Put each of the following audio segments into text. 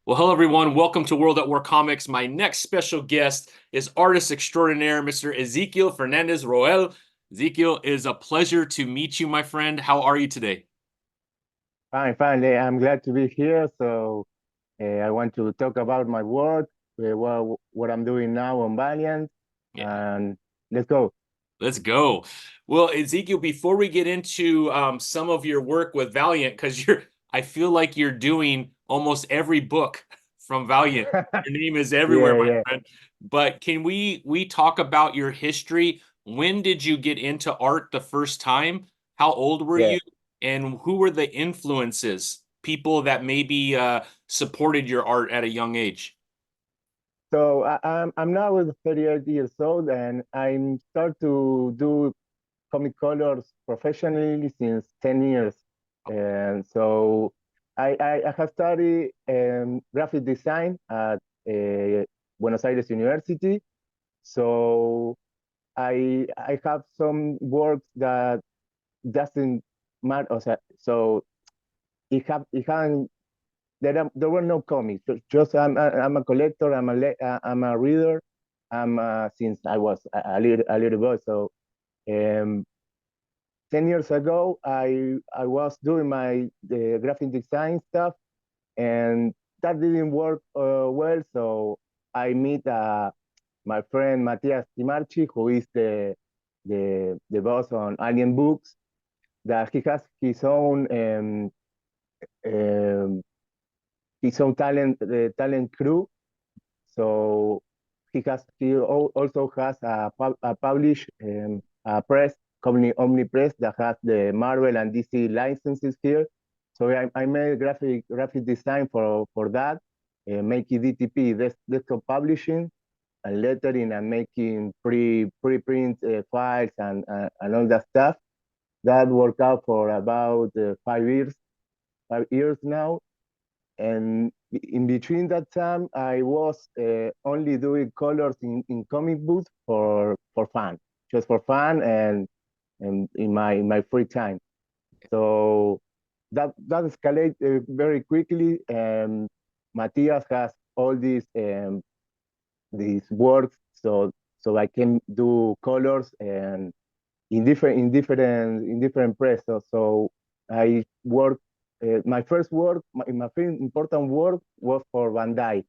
Well, hello, everyone. Welcome to World at War Comics. My next special guest is artist extraordinaire, Mr. Exequiel Fernandez Roel. Ezekiel, it is a pleasure to meet you, my friend. How are you today? Fine, fine. I'm glad to be here. I want to talk about my work, what I'm doing now on Valiant, Yeah, and let's go. let's go. Well, Ezekiel, before we get into some of your work with Valiant, because I feel like you're doing almost every book from Valiant. Your name is everywhere, Yeah, my yeah, friend. But can we talk about your history? When did you get into art the first time? How old were yeah. you? And who were the influences, people that maybe supported your art at a young age? I'm now 38 years old, and I'm start to do comic colors professionally since 10 years. And so I have studied graphic design at Buenos Aires University. So I have some works that doesn't matter. So it haven't there were no comics. Just I'm a collector. I'm a reader. I'm since I was a little boy. So um, 10 years ago, I was doing my the graphic design stuff, and that didn't work well. So I meet my friend Matias Timarchi, who is the boss on Alien Books, that he has um, his own talent crew. So also has a published a press company Omnipress that has the Marvel and DC licenses here. So I made graphic design for that, making DTP desktop publishing and lettering and making preprint files and all that stuff. That worked out for about 5 years, 5 years now. And in between that time, I was only doing colors in comic books for fun, just for fun and in my free time. So that escalated very quickly. And Matias has all these works, so I can do colors and in different press. So I work. My first work, my first important work was for Bandai.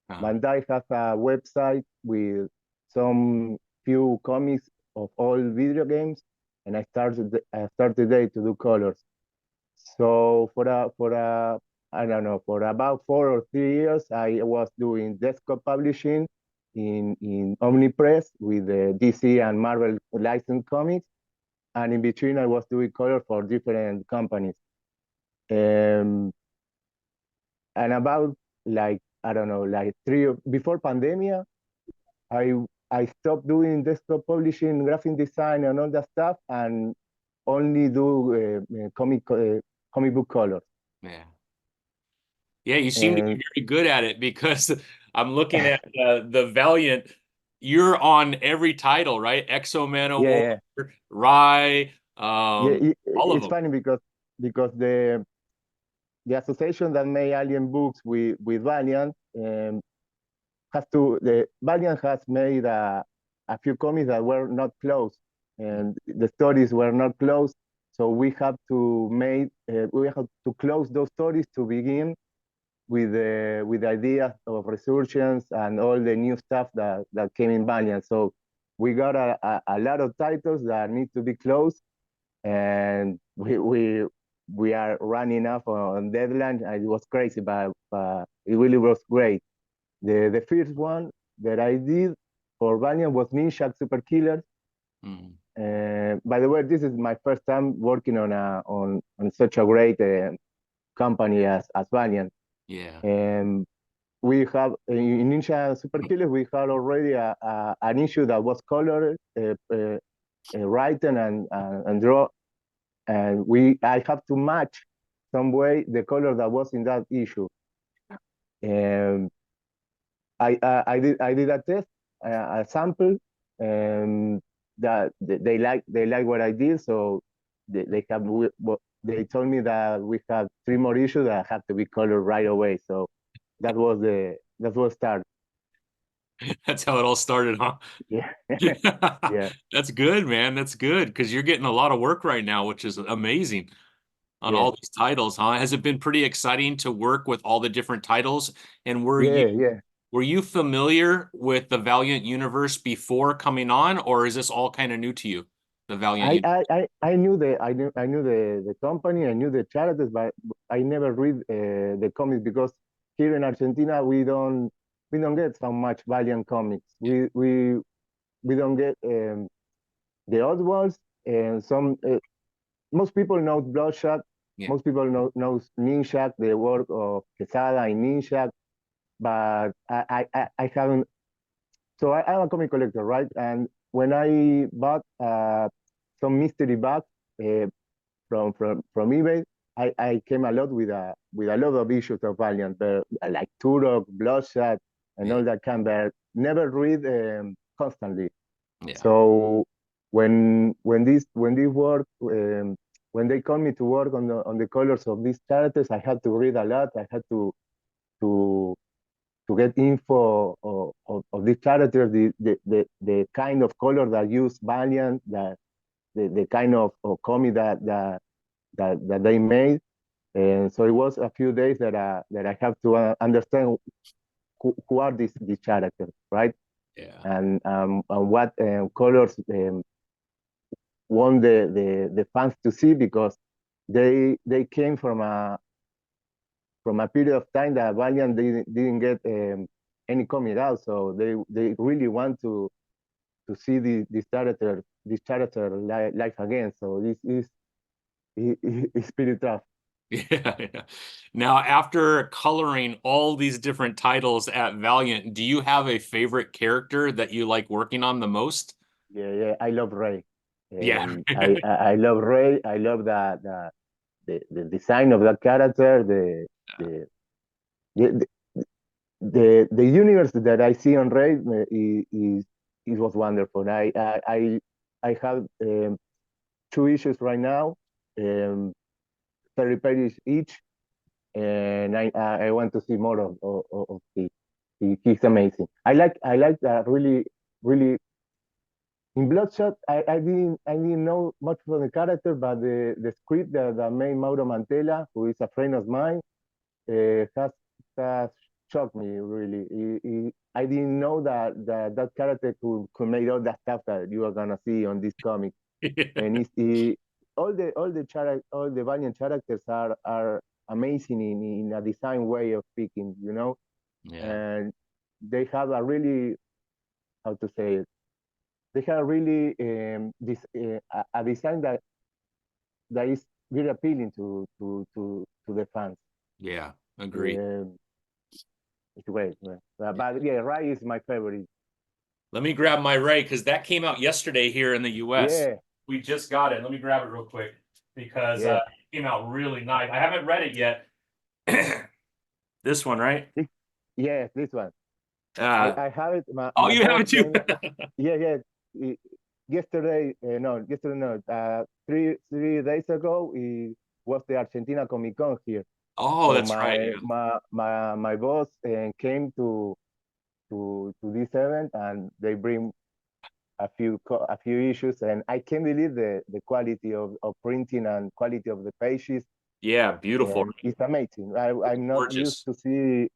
Uh, Bandai has a website with some few comics of all video games, and I started there to do colors. So for a I don't know, for about 4 or 3 years, I was doing desktop publishing in Omnipress with the DC and Marvel licensed comics, and in between I was doing color for different companies. Um, and about like I don't know, like before pandemia, I I stopped doing desktop publishing, graphic design, and all that stuff, and only do comic book colors. yeah. Yeah, you seem to And be very good at it because I'm looking at the Valiant. You're on every title, right? Exo yeah, Manowar, yeah, Rye, yeah. all of It's them. funny because the association that made Alien Books with Valiant the Valiant has made a few comics that were not closed, and the stories were not closed. So we have to close those stories to begin with ideas of Resurgence and all the new stuff that came in Valiant. So we got a lot of titles that need to be closed, and we are running up on deadline. It was crazy, but it really was great. The first one that I did for Valiant was Ninja Super Killers. Mm, By the way, this is my first time working on such a great company as Valiant. yeah. And we have in Ninja Super Killers we had already an issue that was colored, written and draw, and I have to match some way the color that was in that issue. And I did a test, a sample, and that they like what I did, so they told me that we have 3 more issues that have to be colored right away. So that was start. That's how it all started, huh? Yeah, yeah, That's good, man. That's good because you're getting a lot of work right now, which is amazing on yeah, all these titles, huh? Has it been pretty exciting to work with all the different titles? And yeah, yeah. were you familiar with the Valiant universe before coming on, or is this all kind of new to you, the Valiant universe? I knew the company, I knew the charities, but I never read the comics because here in Argentina we don't get so much Valiant comics. We don't get the odd ones, and some most people know Bloodshot. Yeah. Most people knows Ninja, the work of Quesada in Ninja, but I haven't. So I'm a comic collector, right? And when I bought some mystery box uh, from eBay, I came a lot with a lot of issues of Valiant, but like Turok, Bloodshot, and Yeah. all that kind. But never read constantly. Yeah. So when this work when they called me to work on the colors of these characters, I had to read a lot. I had to to get info of these characters, the kind of color that use Valiant, the kind of comic that they made. And so it was a few days that I have to understand who are these characters, right? Yeah. And what colors want the fans to see because they came from a period of time that Valiant didn't get any comic out, so they really want to see this character live again. So this is pretty tough. Yeah, yeah. Now, after coloring all these different titles at Valiant, do you have a favorite character that you like working on the most? Yeah, yeah. I love Ray. Yeah. I love Ray. I love the design of that character, the the, the universe that I see on Ray is it was wonderful. I have two issues right now, um, 30 pages each, and I want to see more of he. He's amazing. I like that really in Bloodshot. I didn't know much from the character, but the script that made Mauro Mantella, who is a friend of mine, has shocked me really. I didn't know that character could make all that stuff that you are gonna see on this comic. And all the Valiant characters are amazing in a design way of speaking, you know, Yeah. and they have a really how to say it. They have really this a design that is very appealing to the fans. Yeah. Agreed. Um, it's great, man. But yeah, Rai is my favorite. Let me grab my Ray because that came out yesterday here in the US. Yeah, We just got it. Let me grab it real quick because yeah, it came out really nice. I haven't read it yet. This one, right? this, yeah, this one. Uh, I have it. oh, My you have boss it too. came. Yeah, yeah. Yesterday, no, yesterday, no. 3 days ago, it was the Argentina Comic Con here. Oh, So that's right. Yeah. my boss came to this event, and they bring a few issues, and I can't believe the quality of printing and quality of the pages. Yeah, beautiful. And it's amazing. Gorgeous.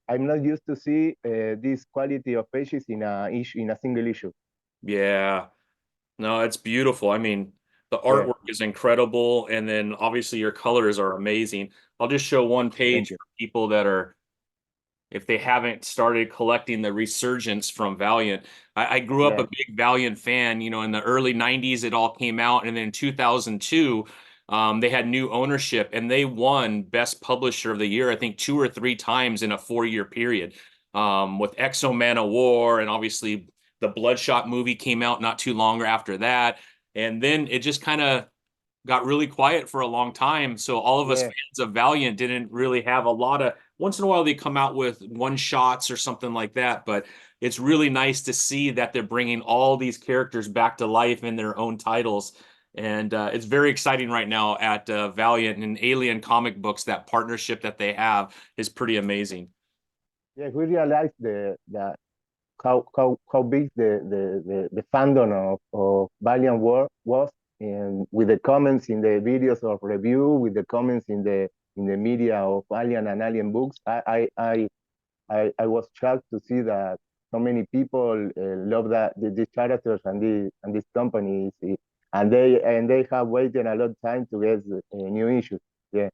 I'm not used to see this quality of pages in a single issue. Yeah. No, it's beautiful. I mean, the Yeah, artwork is incredible, and then obviously your colors are amazing. I'll just show one thank page you. for people that are, if they haven't started collecting the Resurgence from Valiant. I grew up a Yeah, big Valiant fan. You know, in the early 90s, it all came out, and then in 2002, they had new ownership, and they won Best Publisher of the Year, I think 2 or 3 times in a 4-year period. With Exo Manowar, and obviously the Bloodshot movie came out not too long after that. And then it just kind of got really quiet for a long time. So all of us yeah, fans of Valiant didn't really have a lot of, once in a while they come out with one shots or something like that, but it's really nice to see that they're bringing all these characters back to life in their own titles. And it's very exciting right now at Valiant and Alien Comic Books. That partnership that they have is pretty amazing. Yeah, we realized the how big the fandom of Valiant War was, and with the comments in the videos of review, with the comments in the media of Alien and Alien Books, I was shocked to see that so many people love these characters and these companies, and they have waited a long time to get new issues. Yeah,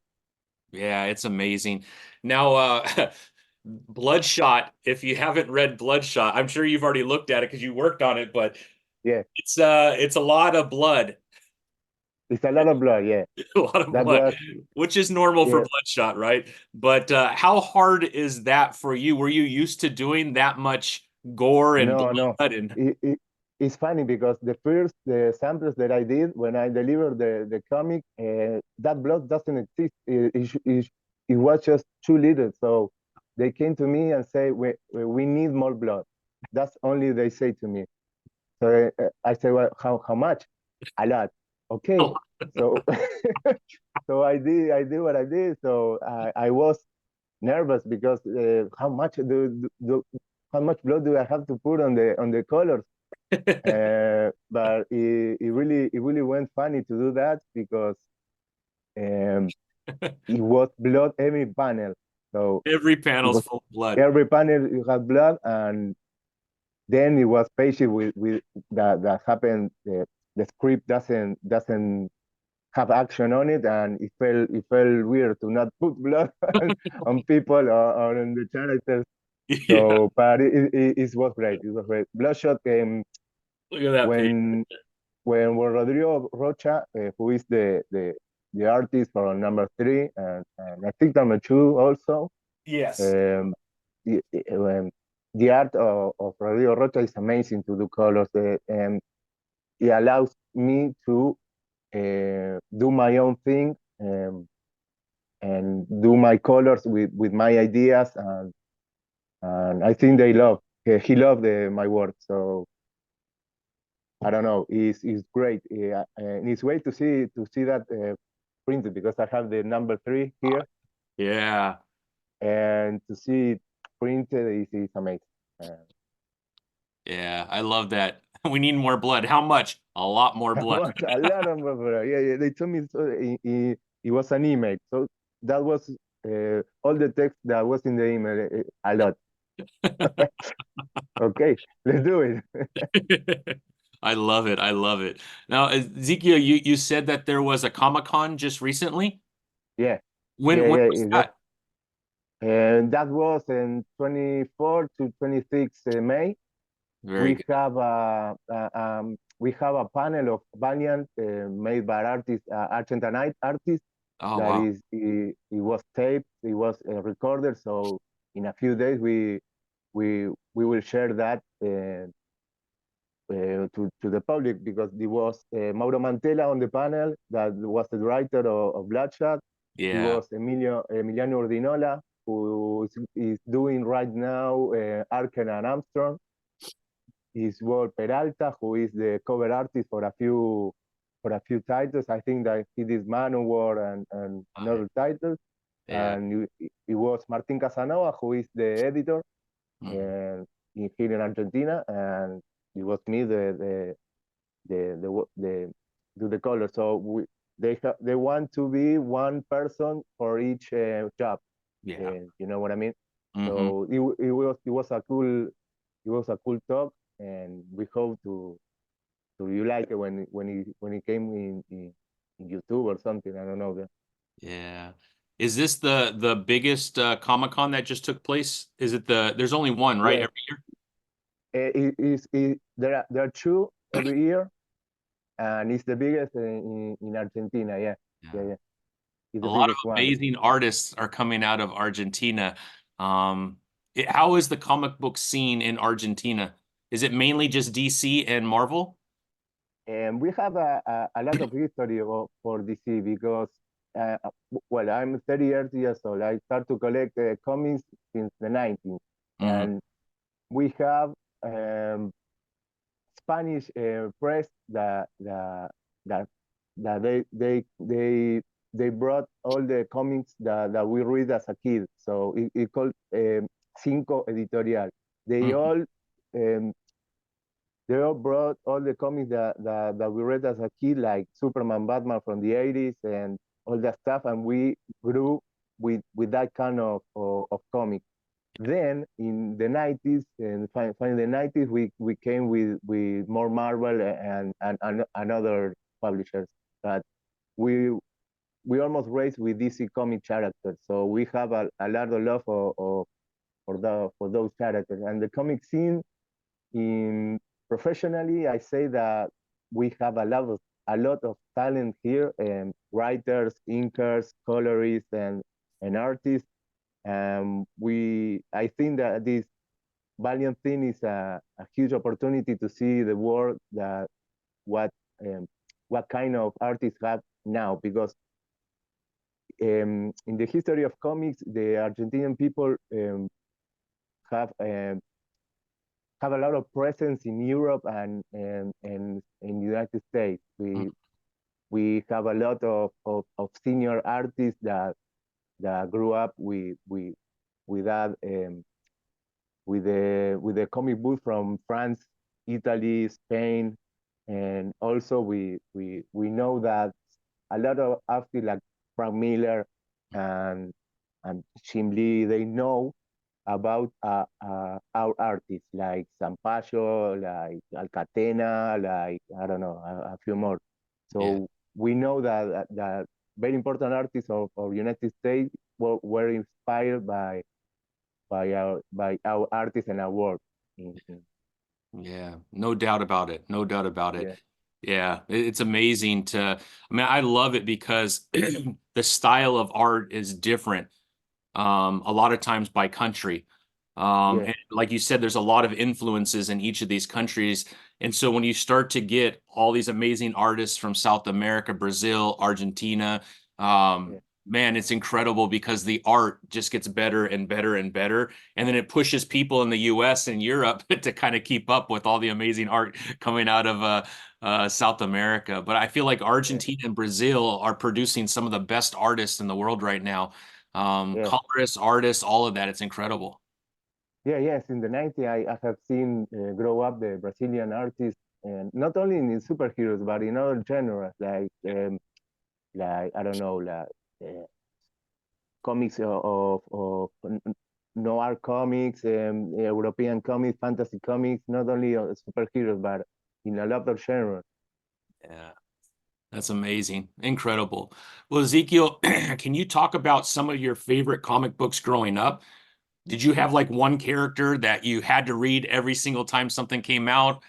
Yeah, it's amazing. Now, Bloodshot, if you haven't read Bloodshot, I'm sure you've already looked at it because you worked on it, but yeah, it's a lot of blood. it's a lot of blood. Yeah, A lot of that blood, was which is normal for yeah. Bloodshot, right? But how hard is that for you? Were you used to doing that much gore and No, no. blood and It's funny because the samples that I did when I delivered the comic, that blood doesn't exist. It was just too little. So they came to me and say, we need more blood. That's only they say to me. So I said, well, how much? A lot. Okay. So I did what I did. So I was nervous because how much blood do I have to put on the colors? But it really went funny to do that because um, it was blood every panel. So every it panel's was full of blood. every panel you had blood, and then it was patient with that happened. The script doesn't have action on it, and it felt weird to not put blood on people or on the characters. Yeah, So, but it was great. It was great. Bloodshot came look at that page. when Rodrigo Rocha, who is the artist for number 3, and I think number 2 also, Yes. um, the art of Rodrigo Rocha is amazing to do colors. And it allows me to do my own thing, and do my colors with my ideas, and I think they love. He loved my work, so I don't know. It's great. And it's great to see that printed because I have the number 3 here, Yeah. and to see it printed is amazing. Uh, Yeah, I love that. We need more blood. How much? A lot more blood. a lot of yeah, yeah. They told me it was an email, so that was all the text that was in the email. A lot. Okay, let's do it. I love it. I love it. Now, Ezekiel, you said that there was a Comic-Con just recently. Yeah, When yeah, when yeah. was It was, that? and that was in 24 to 26 May. Very good. We have a panel of Valiant made by artists, Argentinian artists. Oh That wow. is, it was taped, it was recorded. So in a few days, we will share that to the public because there was Mauro Mantella on the panel that was the writer of Bloodshot. It Yeah. was Emiliano Ordinola, who is doing right now Arken and Armstrong. Is Walt Peralta, who is the cover artist for a few titles. I think that he did Manowar and Oh, yeah. other titles. Yeah. And it was Martin Casanova, who is the editor Mhm. and here in Argentina, and it was me the do the color. So they want to be one person for each job. Yeah. You know what I mean? Hmm. So it was a cool talk, and we hope to you like it when he came in YouTube or something. I don't know. Yeah. Is this the biggest Comic-Con that just took place? Is it there's only one, right, Yeah, every year? there are 2 every year, and it's the biggest in Argentina. Yeah, yeah, Yeah. yeah. It's A the lot biggest of one. amazing artists are coming out of Argentina. How is the comic book scene in Argentina? Is it mainly just DC and Marvel? And we have a lot of history for DC because, uh, well, I'm 38 years old. I start to collect comics since the 90s. Hmm. And we have Spanish press that that they brought all the comics that we read as a kid. So it called Cinco Editorial. They Mhm. all um, they all brought all the comics that we read as a kid, like Superman, Batman from the 80s, and all that stuff, and we grew with that kind of comic. Then in the 90s, and finally the 90s, we came with more Marvel and other publishers. But we we almost raised with DC comic characters, so we have a lot of love for those characters. And the comic scene in professionally, I say that we have a lot of talent here, and writers, inkers, colorists, and artists. I think that this Valiant thing is a huge opportunity to see the world that what um, what kind of artists have now, because in the history of comics, the Argentinian people have um, have a lot of presence in Europe and in the United States. We have a lot of senior artists that grew up with that with the comic book from France, Italy, Spain, and also we know that a lot of artists like Frank Miller and Jim Lee, they know about our artists like Sampaio, like Alcatena, like I don't know, a few more. Yeah. So we know that very important artists of United States were inspired by our artists and our work. Yeah, no doubt about it. No doubt about it. Yeah, Yeah, it's amazing I mean, I love it because the style of art is different, a lot of times by country. yeah, And like you said, there's a lot of influences in each of these countries. And so when you start to get all these amazing artists from South America, Brazil, Argentina, yeah, man, it's incredible because the art just gets better and better and better. And then it pushes people in the US and Europe to kind of keep up with all the amazing art coming out of South America. But I feel like yeah, Argentina and Brazil are producing some of the best artists in the world right now. yeah. Colorists, artists, all of that. It's incredible. Yeah, yes, in the 90s, I have seen grow up the Brazilian artists, and not only in superheroes, but in other genres, like I don't know, like uh, comics of noir comics, European comics, fantasy comics, not only superheroes, but in a lot of genres. Yeah, that's amazing. Incredible. Well, Ezekiel, can you talk about some of your favorite comic books growing up? Did you have like one character that you had to read every single time something came out?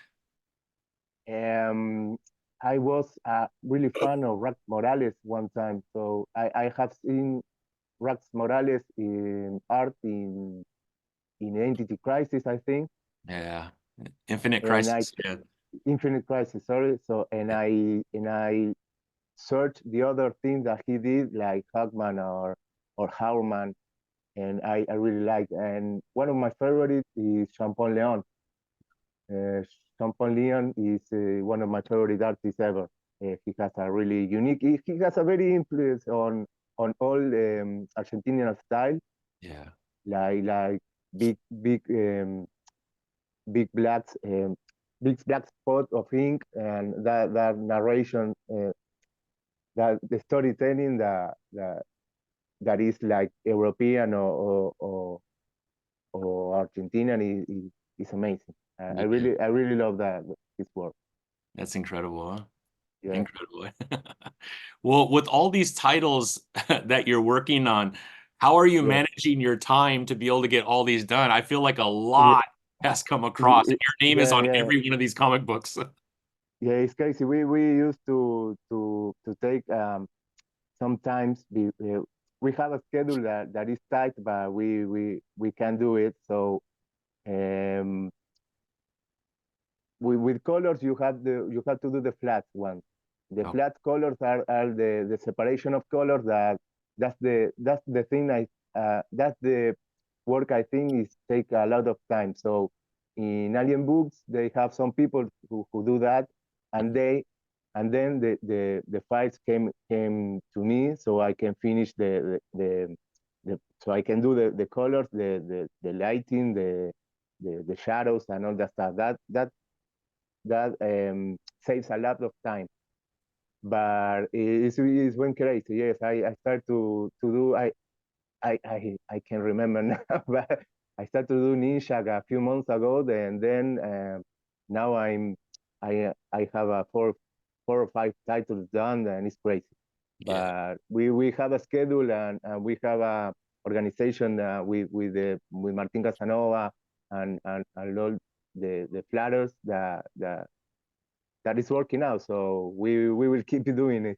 Um, I was really fan of Rack Morales one time, so I have seen Rax Morales in art in Identity Crisis, I think, Yeah. Infinite and Crisis. Yeah. Infinite Crisis, sorry. So and I searched the other things that he did, like Hawkman or Howman, and I really like. And one of my favorites is Champon Leon. Uh, Champon Leon is one of my favorite artists ever. He has a really unique. He has a very influence on all Argentinian style, Yeah. like big big black big black spot of ink, and that narration, that the storytelling that is like European or Argentinian is amazing. Yeah. I really love that his work. That's incredible, huh? Yeah, Incredible. Well, with all these titles that you're working on, how are you yeah, managing your time to be able to get all these done? I feel like a yeah, lot has come across, and your name is yeah, on yeah. every one of these comic books. Yeah, it's crazy. We used to take sometimes we have a schedule that is tight, but we can do it. So um, with colors, you have to do the flat ones. The Oh, flat colors are the separation of colors. That's the thing. That's the work I think is take a lot of time. So in Alien Books, they have some people who do that, and then the files came to me, so I can finish so I can do the colors, the lighting, the shadows and all that stuff. That saves a lot of time. But it's went crazy. Yes, I start to do I can remember now, but I started to do Ninja a few months ago, then now I have a four or five titles done, and it's crazy. Yeah. But we have a schedule, and we have a organization with Martin Casanova and all the flatters that is working out. So we will keep doing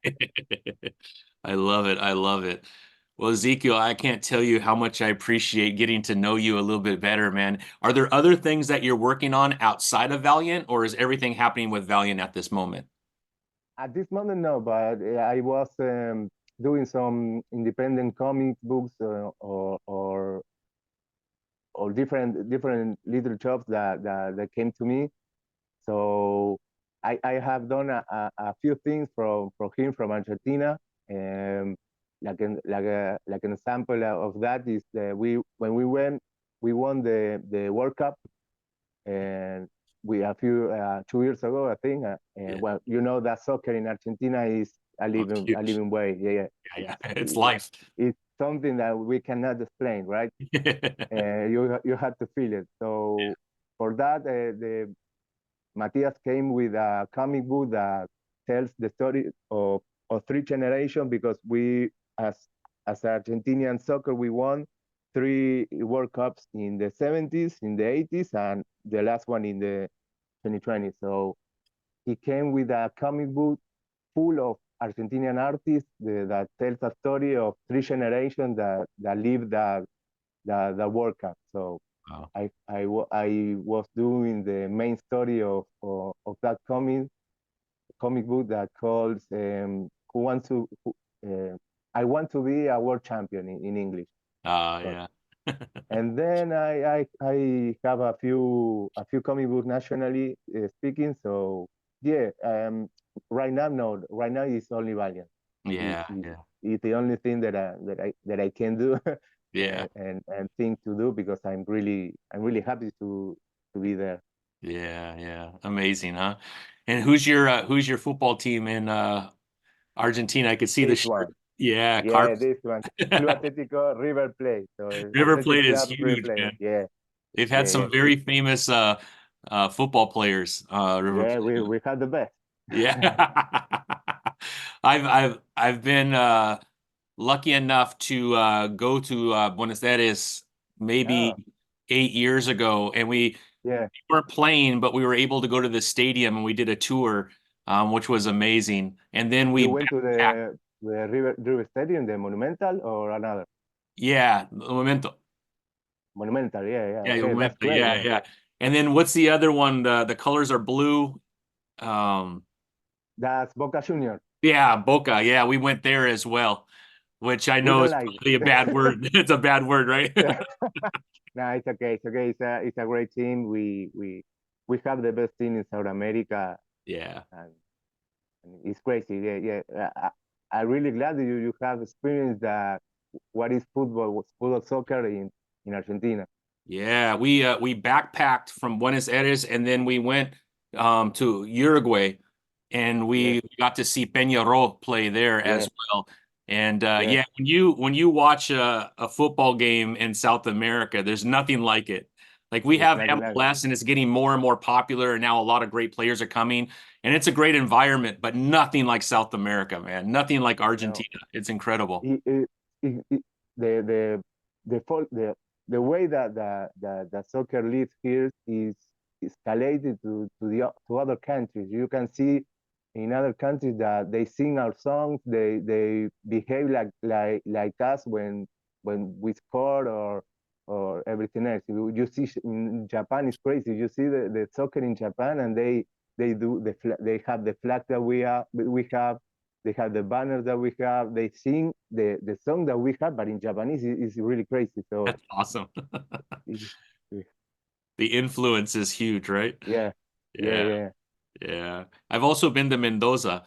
it. I love it. I love it. Well, Ezekiel, I can't tell you how much I appreciate getting to know you a little bit better, man. Are there other things that you're working on outside of Valiant, or is everything happening with Valiant at this moment? At this moment, no, but I was doing some independent comic books or different little jobs that came to me. So I have done a few things from him from Argentina. Um, like an example of that is that when we won the World Cup, and we a few 2 years ago, I think. And Yeah. well, you know that soccer in Argentina is a Oh, it's a huge. living way. Yeah, yeah. Yeah, yeah. It's It's life. it's something that we cannot explain, right? You have to feel it. So for that, the Matias came with a comic book that tells the story of three generations, because we, as Argentinian soccer, we won three World Cups in the 70s, in the 80s, and the last one in the 2020. So he came with a comic book full of Argentinian artists that tells a story of three generations that lived the World Cup. So Wow. I was doing the main story of that comic book that calls Who Wants to who, I Want to Be a World Champion in English. But, Yeah. and then I have a few comic books nationally speaking. So yeah, right now no, right now it's only Valiant. Is Yeah, is yeah, is the only thing that I can do yeah, and think to do, because I'm really happy to be there. yeah, yeah. Amazing, huh? And who's your football team in Argentina? I could see the This shirt. one, Yeah, yeah, Carp. this one, Club Atlético River Plate. So River Athletic Plate is Club River huge, Plate. man. Yeah, They've had yeah, yeah. some very famous football players, River Yeah, we Plate. we have the best. Yeah. I've been lucky enough to go to Buenos Aires Oh, maybe 8 years ago, and we yeah. weren't playing, but we were able to go to the stadium and we did a tour, which was amazing. And then You we went to backpacked. the River Stadium, the Monumental, or another? Yeah, Momento. Monumental, yeah, yeah. Yeah, Okay, that's Momento. great, Yeah, man. yeah. And then what's the other one? The colors are blue. Um, That's Boca Juniors. yeah, Boca. Yeah, we went there as well, which I We know don't is like probably a bad it. word. It's a bad word, right? No, it's okay. It's okay. It's a great team. We have the best team in South America, Yeah. and it's crazy. Yeah, yeah. I'm really glad that you have experienced that. What is football, soccer in Argentina? Yeah, we backpacked from Buenos Aires and then we went to Uruguay and Yes, we got to see Peñarol play there as yes, well. And yes. yeah, when you watch a football game in South America, there's nothing like it. Like we It's have nothing like it. MLS and it's getting more and more popular and now a lot of great players are coming and it's a great environment, but nothing like South America, man. Nothing like No, Argentina. It's incredible. it, the the the way that soccer lives here is escalated to other countries. You can see in other countries that they sing our songs, they behave like us when we score or everything else. You see in Japan is crazy. You see the soccer in Japan, and they have the flag that we have, they have the banners that we have. They sing the song that we have, but in Japanese is really crazy. So, That's awesome. it, The influence is huge, right? yeah, yeah, Yeah. yeah, Yeah. I've also been to Mendoza.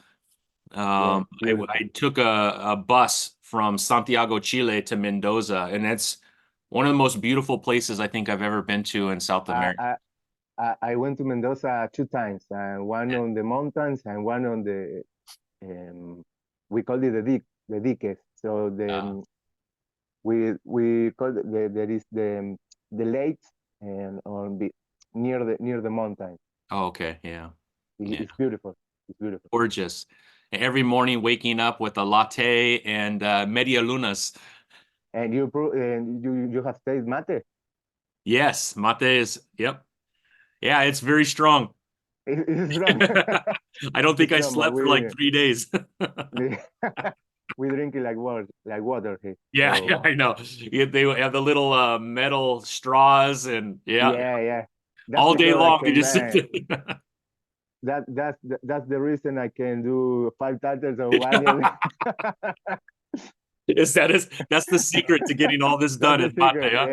yeah. I Beautiful. took a bus from Santiago, Chile to Mendoza, and it's one of the most beautiful places I think I've ever been to in South I, America. I I went to Mendoza 2 times, one on the mountains and one on the we call it the diques. So Uh, we call it there is the lakes and near the mountain. oh, okay, yeah, yeah, It's beautiful. It's beautiful. gorgeous. And every morning waking up with a latte and media lunas. And you have tasted mate. Yes, mate is, yep. Yeah, it's very strong. It's wrong. I don't think It's I wrong, but slept for like 3 days. we drink it like water here. Yeah, yeah, So I know. Yeah, they have the little metal straws and yeah, yeah. That's all day because I long you can just sit there. that's the reason I can do 5 titles of Valiant. That's the secret to getting all this That's done the is mate, secret. huh?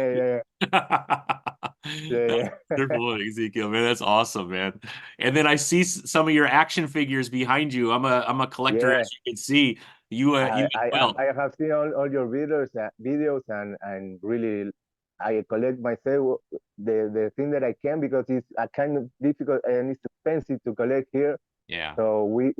That's Yeah. wonderful, Ezekiel, man. That's awesome, man. And then I see some of your action figures behind you. I'm a collector, Yeah. as you can see. You as well. I have seen all your videos and really I collect myself the thing that I can because it's a kind of difficult and it's expensive to collect here. Yeah, So we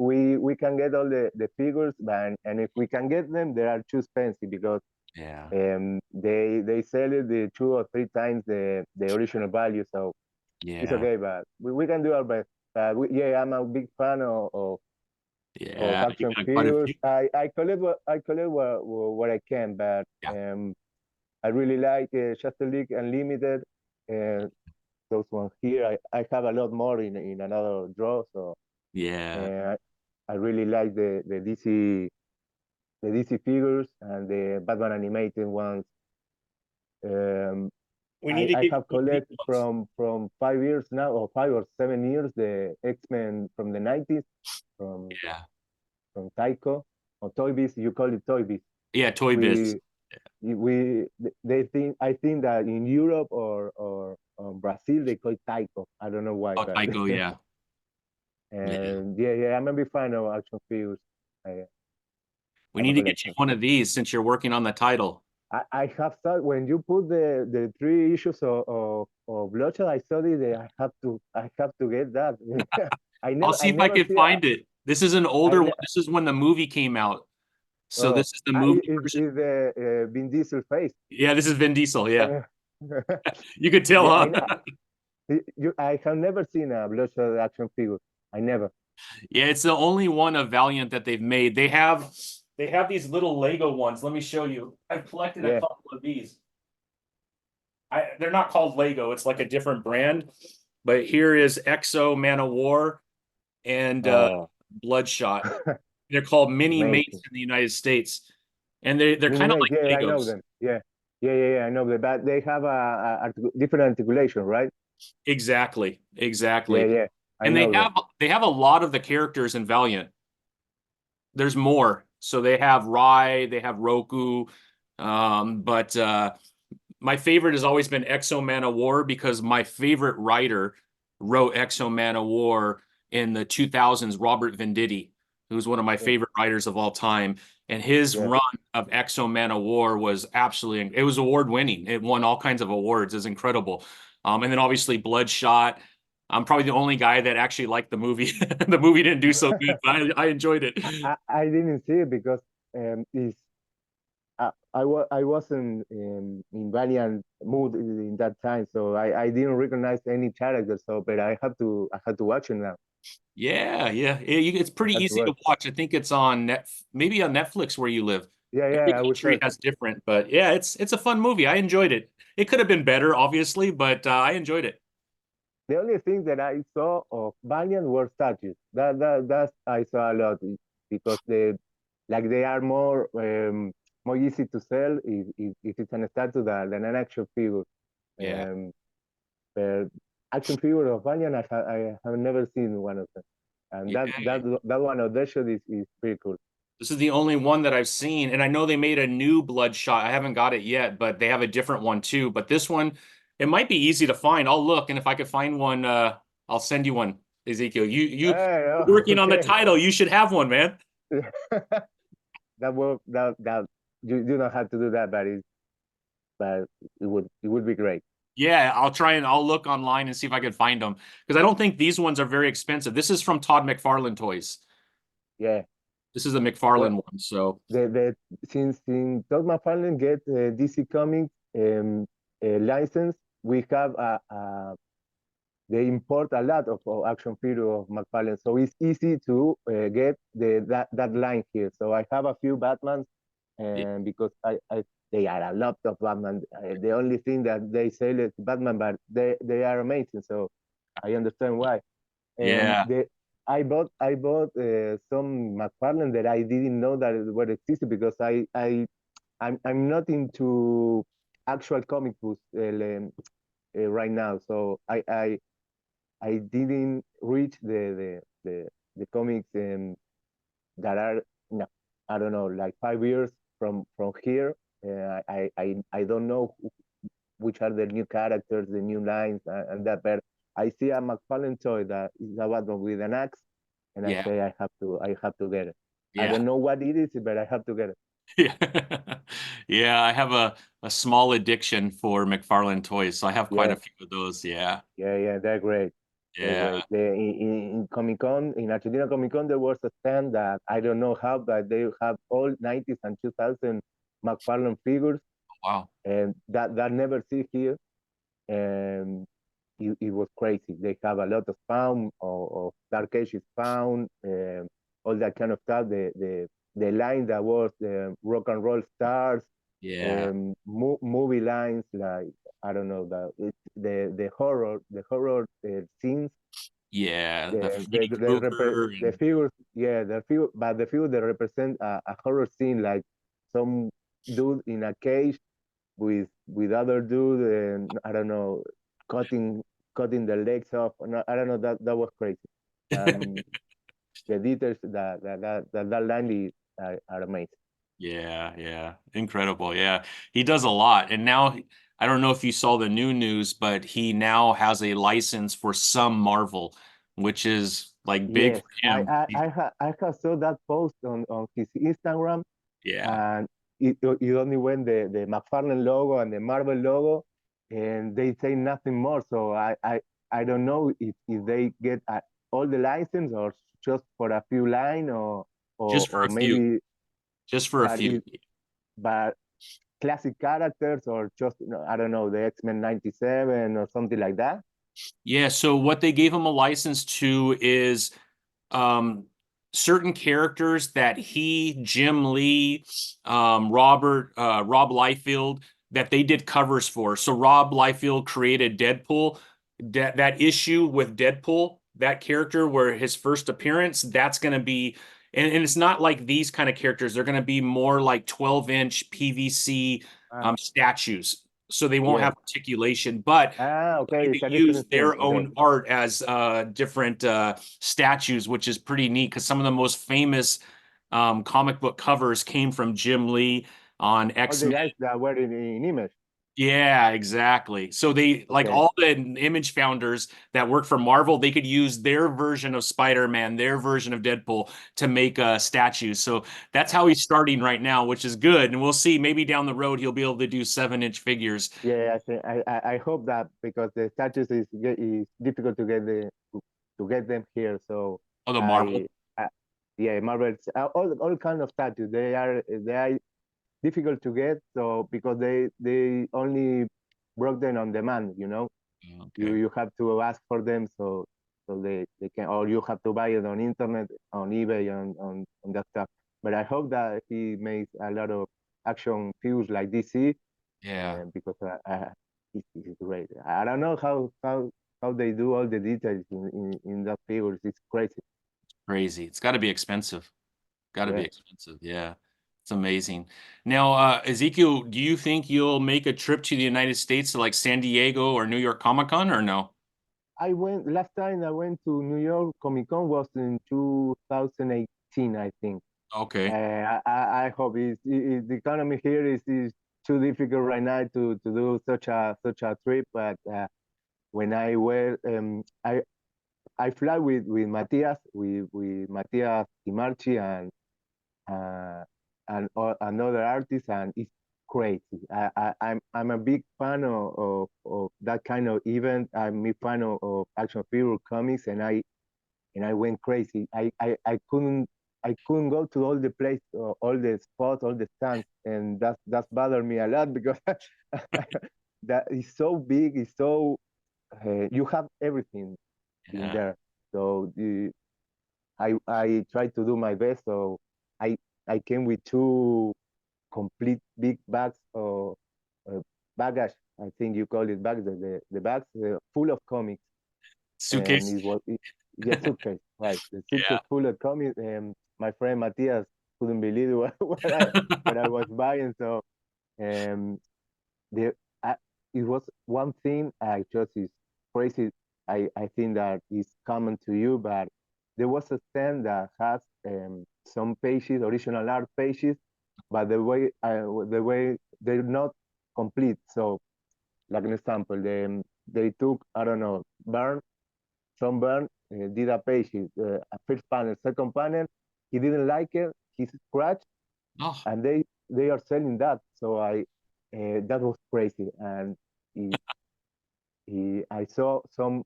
can get all the figures, and if we can get them, they are too expensive because yeah, they sell it the 2 or 3 times the original value. So it's yeah, okay, but we can do our best. Yeah, I'm a big fan of yeah. You action got quite a figures. few. I collect what I can, but Yeah, I really like Justice League Unlimited. Uh, those ones here. I have a lot more in another drawer. So yeah. uh, I really like the DC figures and the Batman animated ones. Um, We need to I get have you these collected ones. from 5 years now, or 5 or 7 years, the X-Men from the 90s Yeah, from Tyco or Toy Biz. You call it Toy Biz. yeah. Toy Biz. We we they think I think that in Europe or Brazil they call it Tyco. I don't know why, Oh, but Tycho. Yeah, yeah. and yeah, I'm a big fan of action figures. I, We I'm a need to get you collector. one of these since you're working on the title. I have thought when you put the 3 issues of Bloodshot, I thought that I have to get that. I'll see I if I never can see find it. This is an I older one. ne This is when the movie came out. So this is the movie version. is the Vin Diesel face. Yeah, this is Vin Diesel. Yeah, Uh, you could tell, yeah, huh? I have never seen a Bloodshot action figure. I never. Yeah, it's the only one of Valiant that they've made. They have these little Lego ones. Let me show you. I've collected a Yeah. couple of these. They're not called Lego. It's like a different brand. But here is Exo Manowar and Oh, Bloodshot. They're called mini mates amazing. in the United States, and they're kind of Mini-mates, like yeah, I know Legos. them. Yeah, I know them. But they have different articulation, right? Exactly, Yeah, exactly. yeah, I And they know them. have they have a lot of the characters in Valiant. There's more. So they have Rai, they have Roku, but my favorite has always been Exo Man of War because my favorite writer wrote Exo Man of War in the 2000s, Robert Venditti, who's one of my Yeah, favorite writers of all time. And his yeah. run of Exo Man of War was absolutely, it was award winning. It won all kinds of awards. It's incredible. And then obviously Bloodshot. I'm probably the only guy that actually liked the movie. The movie didn't do so good, but I enjoyed it. I didn't see it because it's I wasn't in Valiant mood in that time, so I didn't recognize any character. So, but I had to watch it now. Yeah, yeah. It's I pretty had to easy to watch. watch. I think it's on maybe on Netflix where you live. Every Yeah. I will country search. has different, but yeah, it's a fun movie. I enjoyed it. It could have been better, obviously, but I enjoyed it. The only thing that I saw of Valiant were statues. That's I saw a lot because they are more easy to sell if it's an statue than an action figure. Yeah, Um, but action figure of Valiant, I have never seen one of them, and yeah. that one of that shot is pretty cool. This is the only one that I've seen, and I know they made a new Bloodshot. I haven't got it yet, but they have a different one too. But this one, it might be easy to find. I'll look, and if I could find one, I'll send you one, Ezekiel. You Hey, oh, working on the okay. title, you should have one, man. That will that you don't have to do that, but it would be great. Yeah, I'll look online and see if I can find them because I don't think these ones are very expensive. This is from Todd McFarlane Toys. Yeah. This is a Well, McFarlane one, so the since Todd McFarlane get DC Comics license, we have they import a lot of action figure of McFarlane, so it's easy to get that line here. So I have a few Batmans, and because I they are a lot of Batman. The only thing that they sell is Batman, but they are amazing. So I understand why. yeah, The I bought some McFarlane that I didn't know that it were existed because I'm not into actual comic books right now. So I didn't reach the comics that are no, I don't know, like 5 years from here. I don't know which are the new characters, the new lines, and that. But I see a McFarlane toy that is a Batman with an axe, and I yeah, say I have to get it. I yeah. don't know what it is, but I have to get it. Yeah. Yeah, I have a small addiction for McFarlane toys, so I have quite a Yeah, few of those. Yeah. yeah, they're great. They're Yeah. great. In Comic Con, in Argentina Comic Con, there was a stand that I don't know how, but they have all 90s and 2000 McFarlane figures, Wow. and that never see here. And it was crazy. They have a lot of found of Dark Ages found, all that kind of stuff. The line that was the rock and roll stars, Yeah. movie lines like I don't know the horror scenes. Yeah. The The Freddy the, Krueger the and figures, yeah, the figure that represent a horror scene like some dude in a cage with other dude and I don't know cutting cutting the legs off. No, I don't know that was crazy. Um, the details that line are amazing. yeah, yeah. Incredible. Yeah. He does a lot. And now I don't know if you saw the new news, but he now has a license for some Marvel, which is like big Yes, for him. I have saw that post on his Instagram, Yeah. and it only went the McFarlane logo and the Marvel logo, and they say nothing more. So I don't know if they get all the license or just for a few line Just for or a few. maybe Just for a but few. it but classic characters or just I don't know the X-Men 97 or something like that. Yeah, so what they gave him a license to is um certain characters that he, Jim Lee, Rob Liefeld, that they did covers for. So Rob Liefeld created Deadpool. That issue with Deadpool, that character where his first appearance, that's gonna be and it's not like these kind of characters, they're gonna be more like 12-inch PVC Ah, statues. So they won't yes. have articulation, but Okay, it's they a use different thing. their Okay. own art as different statues, which is pretty neat because some of the most famous comic book covers came from Jim Lee on All the X-Men. guys that were in image. Yeah, exactly. So they like Okay. all the image founders that work for Marvel, they could use their version of Spider-Man, their version of Deadpool to make statues. So that's how he's starting right now, which is good. And we'll see, maybe down the road he'll be able to do 7-inch figures. Yeah, I think I hope that because the statues is difficult to get them here. So Oh, the Marvel. I, I yeah, Marvel's all kind of statues they are difficult to get. So because they only brought them on demand, you Okay. you have to ask for them. So they can or you have to buy it on internet on eBay on that stuff. But I hope that he makes a lot of action figures like DC Yeah, because it's great. I don't know how they do all the details in that figures. It's crazy. crazy. It's got to be expensive. Got to be Yeah, expensive. Yeah. It's amazing. Now, Ezekiel, do you think you'll make a trip to the United States to like San Diego or New York Comic Con or no? I went last time I went to New York Comic Con was in 2018, I think. Okay. I hope the economy here is too difficult right now to do such a trip. But when I were I fly with Matias with Matias Timarchi and uh, another artist, and it's crazy. I'm a big fan of that kind of event. I'm a fan of action figure comics, and I went crazy. I couldn't go to all the place, all the spots, all the stands, and that's bothered me a lot because that is so big. It's so you have everything in Yeah. there. So I tried to do my best. So I I came with two complete big bags of uh, baggage. I think you call it bags. The bags full of comics, and Suitcase. yeah, suitcase, right? The Yeah. suitcase full of comics. And my friend Matthias couldn't believe what I was buying. So um, the it was one thing I just is crazy. I think that is common to you, but there was a stand that has some pages, original art pages, but the way they're not complete. So, like an example, they took, I don't know, John Byrne did a page, a first panel, second panel. He didn't like it. He scratched, Oh, and they are selling that. So that was crazy, and he, I saw some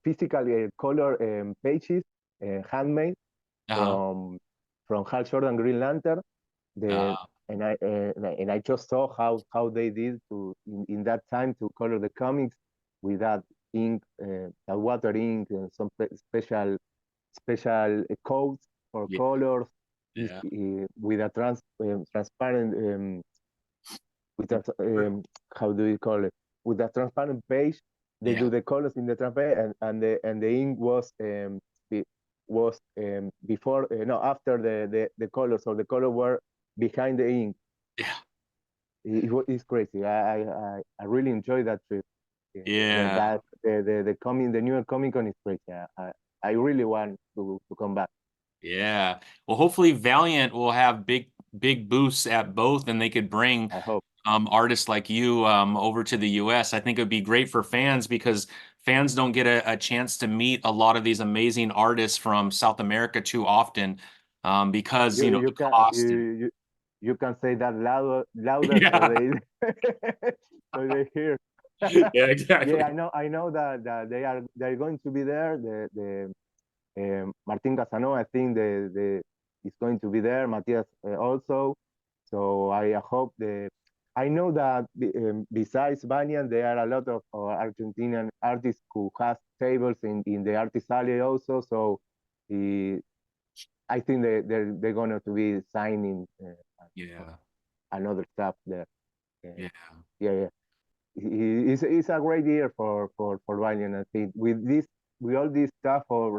physical color pages, handmade uh, from Hal Jordan Green Lantern. The uh, and I just saw how they did in that time to color the comics with that ink, that water ink, and some special codes for yeah, colors is yeah, with a transparent with a how do you call it, with a transparent page. They yeah, do the colors in the transparent, and the ink was before, no, after the colors, so the color were behind the ink. yeah, It's crazy. I really enjoyed that trip. yeah. The New York Comic Con is crazy. I really want to come back. Yeah. Well, hopefully Valiant will have big booths at both, and they could bring I hope. artists like you over to the US. I think it would be great for fans because fans don't get a chance to meet a lot of these amazing artists from South America too often because, You the you can cost and you can say that louder so yeah. they so they hear. Yeah, Yeah, exactly. I know that they're going to be there. The Martin Casanova, I think the is going to be there. Matias also. So I hope I know that besides Valiant, there are a lot of Argentinian artists who have tables in the artist alley also. So uh, I think they're going to be signing Yeah. another stuff there. Yeah. Yeah, yeah. It's a great year for Valiant. I think with all this stuff for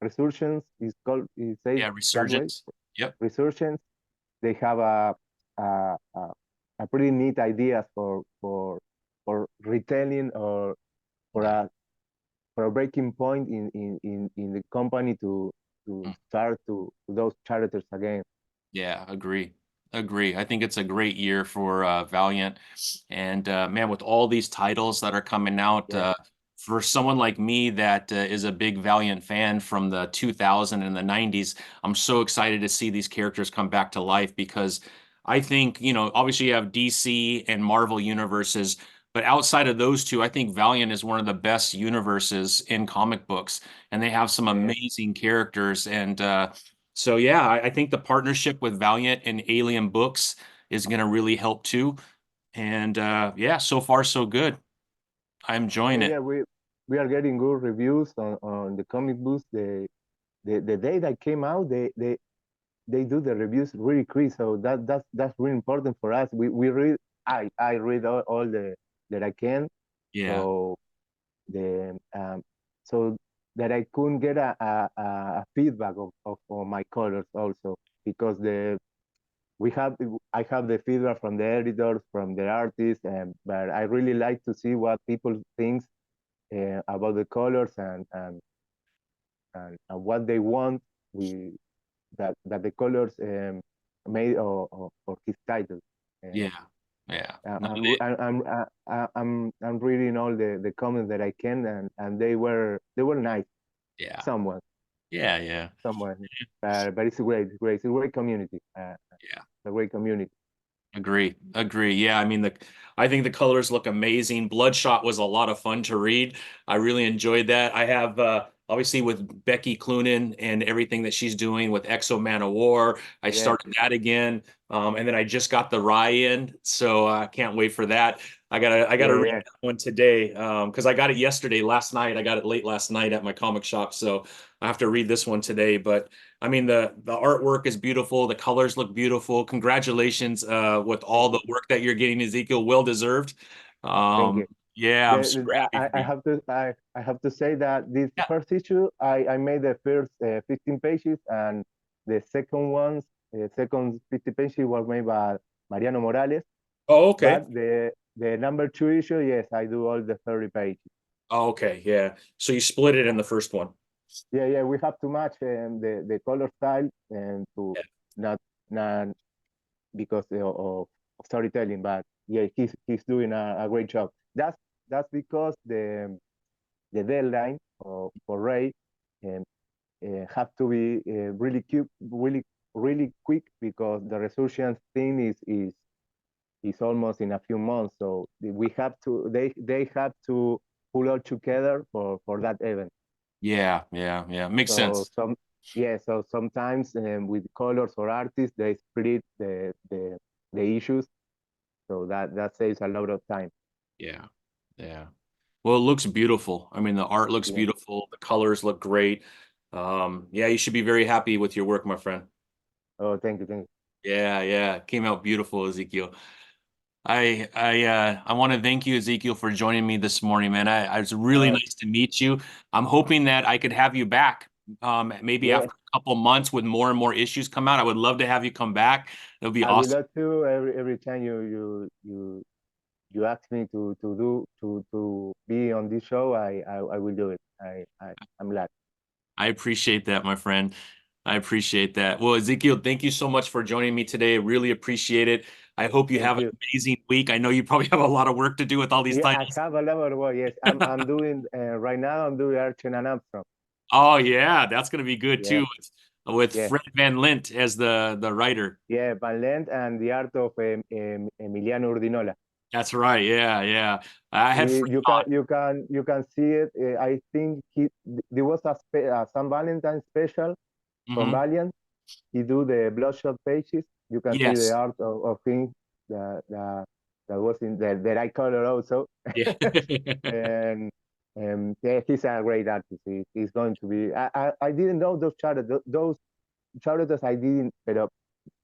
Resurgence is called, it says Yeah, that way. Resurgence. Yep. Resurgence, they have a, a, a pretty neat ideas for retelling, or for Yeah. a breaking point in the company to Mm. start to those characters again. Yeah, agree. Agree. I think it's a great year for Valiant. And man, with all these titles that are coming out, Yeah, for someone like me that is a big Valiant fan from the 2000 and the 90s, I'm so excited to see these characters come back to life because I think, obviously you have DC and Marvel universes, but outside of those two, I think Valiant is one of the best universes in comic books, and they have some yeah, amazing characters. And so yeah, I think the partnership with Valiant and Alien Books is going to really help too. And yeah, so far so good. I'm enjoying yeah, it. yeah. We are getting good reviews on the comic books. The day that came out, they do the reviews really quick, so that's really important for us. We read, I read all the that I can, Yeah, so the so that I couldn't get a feedback of my colors also, because we have I have the feedback from the editors, from the artists, and but I really like to see what people think about the colors, and what they want. We that the colors made or his title. yeah, And yeah. I- No, I'm I'm reading all the comments that I can, and they were nice. yeah. Somewhat. Yeah, yeah, someone. But it's it's a great community. yeah. A great community. Agree. Agree. Yeah, I mean I think the colors look amazing. Bloodshot was a lot of fun to read. I really enjoyed that. I have obviously with Becky Cloonan and everything that she's doing with Exo Manowar. I Yeah, started that again. And then I just got the Rye in, so I can't wait for that. I gotta yeah, read yeah. that one today. Because I got it yesterday, last night. I got it late last night at my comic shop, so I have to read this one today. But I mean, the artwork is beautiful. The colors look beautiful. Congratulations with all Thank the you. work that you're getting, Ezekiel. Well deserved. Thank you. Yeah, I'm super happy for I you. have to I have to say that this Yeah. first issue I made the first 15 pages, and the second ones the second 50 pages were made by Mariano Morales. Oh, okay. But the number two issue, yes, I do all the 30 pages. Oh, okay. Yeah. So you split it in the first one. Yeah, yeah, we have to match the color style and to Yeah. not not because of storytelling, but yeah, he's doing a great job. That's because the deadline for Ray um, have to be really quick because the Resurgence thing is almost in a few months. So we have to they have to pull all together for that event. Yeah. Yeah. Yeah. Makes So sense. so sometimes with colors or artists they split the issues. So that saves a lot of time. Yeah. Yeah. Well, it looks beautiful. I mean, the art looks Yeah. beautiful. The colors look great. Yeah, you should be very happy with your work, my friend. Oh, thank you. Yeah, yeah. Came out beautiful, Ezekiel. I want to thank you, Ezekiel, for joining me this morning, man. I was really Uh, nice to meet you. I'm hoping that I could have you back, maybe yeah, after a couple months with more and more issues come out. I would love to have you come back. It would be I would awesome. love to every time you ask me to be on this show, I will do it. I'm glad. I appreciate that, my friend. I appreciate that. Well, Ezekiel, thank you so much for joining me today. Really appreciate it. I hope you Thank have an you. amazing week. I know you probably have a lot of work to do with all these Yeah, I titles. have a lot of work. Yes, I'm doing right now. I'm doing Archer and Armstrong. Oh yeah, that's gonna be good Yeah, too with yeah, Fred Van Lint as the writer. yeah. Valiant and the art of Emiliano Urdinola. That's right. Yeah, yeah. I had Fred on. You can see it. I think there was a San Valentine special from Hmm. Valiant. He do the Bloodshot pages. You can see the Yes. art of him that was in that I color also. Yeah. And yeah, he's a great artist. He's going to be. I didn't know those characters.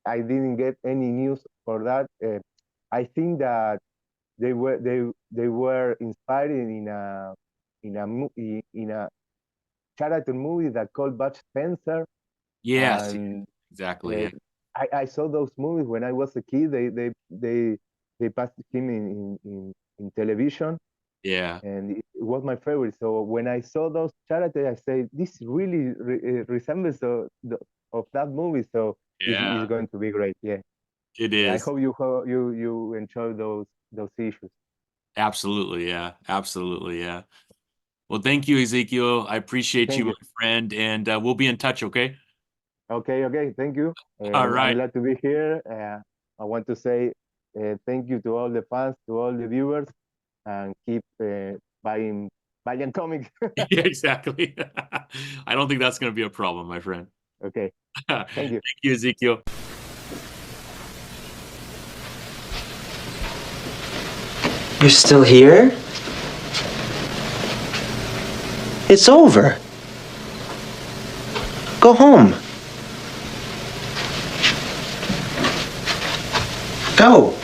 I didn't get any news for that. I think that they were inspired in a character movie that called Bud Spencer, Yes. and Exactly. uh, Yeah. I saw those movies when I was a kid. They passed him in television, Yeah. and it was my favorite. So when I saw those characters, I say this really resembles of that movie. So it's Yeah. going to be great. Yeah, It yeah. I is. hope you enjoy those issues. Absolutely. Yeah. Absolutely. Yeah. Well, thank you, Ezekiel. I appreciate you, Thank my you. friend, and we'll be in touch. Okay. Okay, thank you. All I'm right. glad to be here. I want to say thank you to all the fans, to all the viewers, and keep buying Valiant Comics. Yeah, exactly. I don't think that's going to be a problem, my friend. Okay, thank Thank you. you, Ezekiel. You're still here? It's over. Go home. Go.